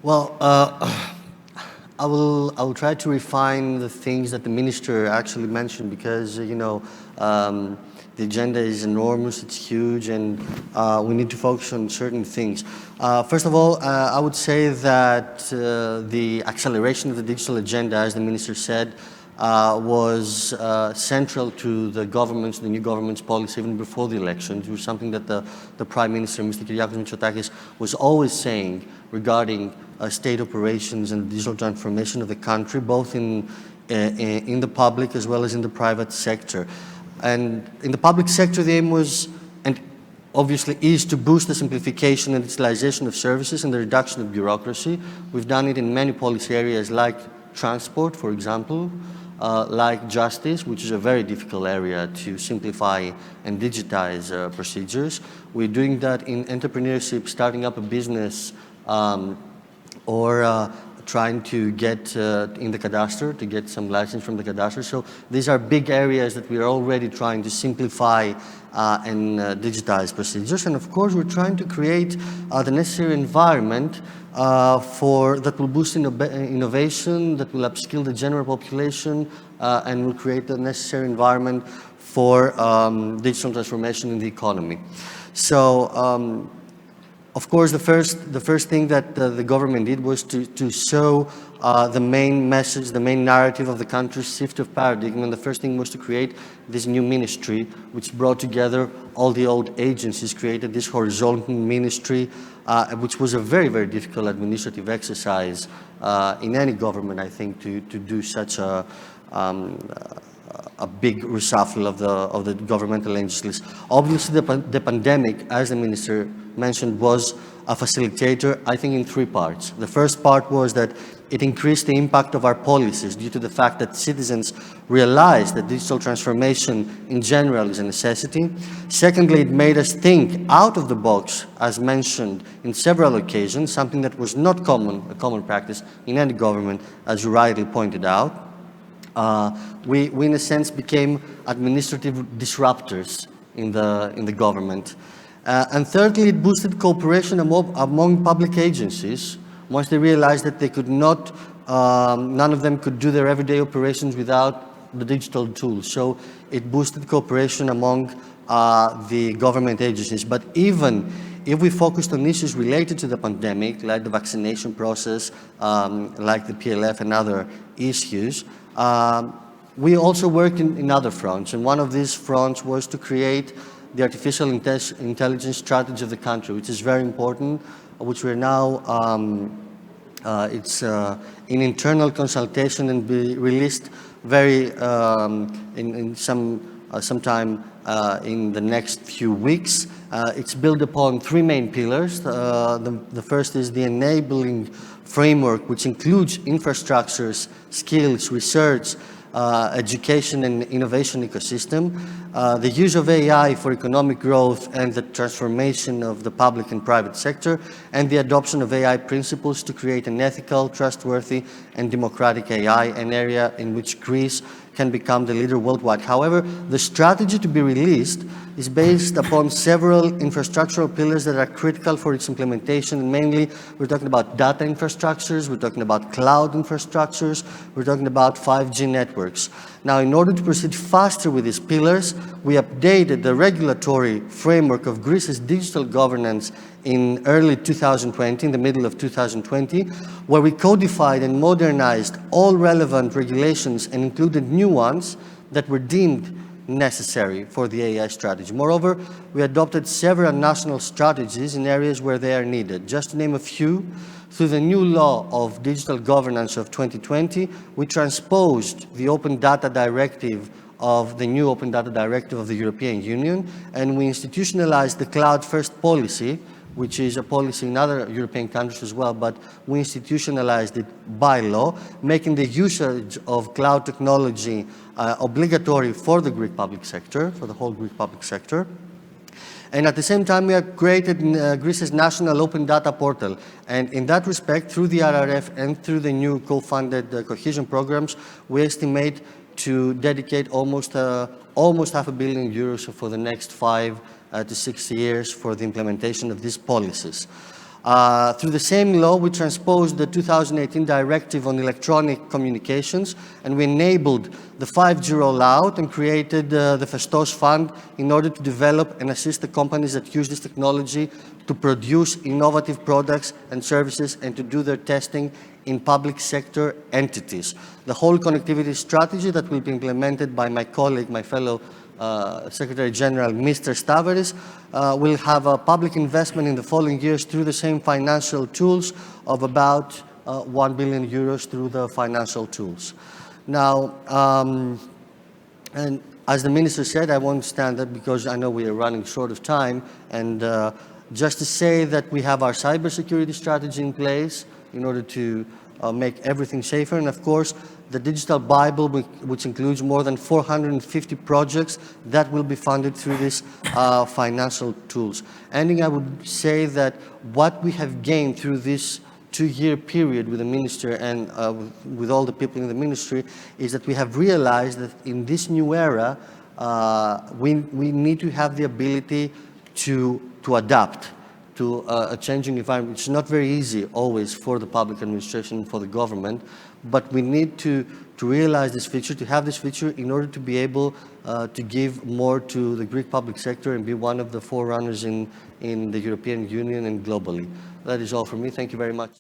Well, I will try to refine the things that the minister actually mentioned because the agenda is enormous, it's huge, and we need to focus on certain things. First of all, I would say that the acceleration of the digital agenda, as the minister said, was central to the new government's policy even before the election. It was something that the Prime Minister, Mr. Kyriakos Mitsotakis, was always saying regarding state operations and digital transformation of the country, both in the public as well as in the private sector. And in the public sector, the aim was, and obviously is, to boost the simplification and digitalization of services and the reduction of bureaucracy. We've done it in many policy areas like transport, for example, like justice, which is a very difficult area to simplify and digitize procedures. We're doing that in entrepreneurship, starting up a business, or trying to get in the cadastre, to get some license from the cadastre. So these are big areas that we are already trying to simplify and digitize procedures. And of course, we're trying to create the necessary environment that will boost innovation, that will upskill the general population, and will create the necessary environment for digital transformation in the economy. So, of course, the first thing that the government did was to show the main message, the main narrative of the country's shift of paradigm, and the first thing was to create this new ministry, which brought together all the old agencies, created this horizontal ministry, which was a very, very difficult administrative exercise in any government, I think, to do such a big reshuffle of the governmental agencies. Obviously, the pandemic, as the minister mentioned, was a facilitator, I think, in three parts. The first part was that it increased the impact of our policies due to the fact that citizens realized that digital transformation in general is a necessity. Secondly, it made us think out of the box, as mentioned in several occasions, something that was not a common practice in any government, as you rightly pointed out. We, in a sense, became administrative disruptors in the government. And thirdly, it boosted cooperation among public agencies once they realized that they could not, none of them could do their everyday operations without the digital tools. So it boosted cooperation among the government agencies. But even if we focused on issues related to the pandemic, like the vaccination process, like the PLF and other issues, we also worked in other fronts. And one of these fronts was to create the artificial intelligence strategy of the country, which is very important, which we're now, it's in internal consultation and be released very, sometime in the next few weeks. It's built upon three main pillars. The first is the enabling framework, which includes infrastructures, skills, research, education and innovation ecosystem, the use of AI for economic growth and the transformation of the public and private sector, and the adoption of AI principles to create an ethical, trustworthy and democratic AI, an area in which Greece can become the leader worldwide. However, the strategy to be released is based upon several infrastructural pillars that are critical for its implementation. Mainly, we're talking about data infrastructures, we're talking about cloud infrastructures, we're talking about 5G networks. Now, in order to proceed faster with these pillars, we updated the regulatory framework of Greece's digital governance in early 2020, in the middle of 2020, where we codified and modernized all relevant regulations and included new ones that were deemed necessary for the AI strategy. Moreover, we adopted several national strategies in areas where they are needed. Just to name a few, through the new law of digital governance of 2020, we transposed the Open Data Directive of the new Open Data Directive of the European Union, and we institutionalized the cloud-first policy, which is a policy in other European countries as well, but we institutionalized it by law, making the usage of cloud technology obligatory for the Greek public sector, for the whole Greek public sector. And at the same time, we have created Greece's national open data portal. And in that respect, through the RRF and through the new co-funded cohesion programs, we estimate to dedicate almost €500 million for the next 5 to 6 years for the implementation of these policies. Through the same law, we transposed the 2018 Directive on Electronic Communications, and we enabled the 5G rollout and created the Festos Fund in order to develop and assist the companies that use this technology to produce innovative products and services and to do their testing in public sector entities. The whole connectivity strategy that will be implemented by my colleague, my fellow Secretary General, Mr. Stavridis, will have a public investment in the following years through the same financial tools of about 1 billion euros through the financial tools. Now, and as the Minister said, I won't stand up because I know we are running short of time, and just to say that we have our cybersecurity strategy in place in order to make everything safer, and of course, the Digital Bible, which includes more than 450 projects that will be funded through these financial tools. Ending, I would say that what we have gained through this 2-year period with the Minister and with all the people in the Ministry is that we have realized that in this new era, we need to have the ability to adapt to a changing environment. It's not very easy always for the public administration, for the government, but we need to realize this feature, to have this feature in order to be able to give more to the Greek public sector and be one of the forerunners in the European Union and globally. That is all from me. Thank you very much.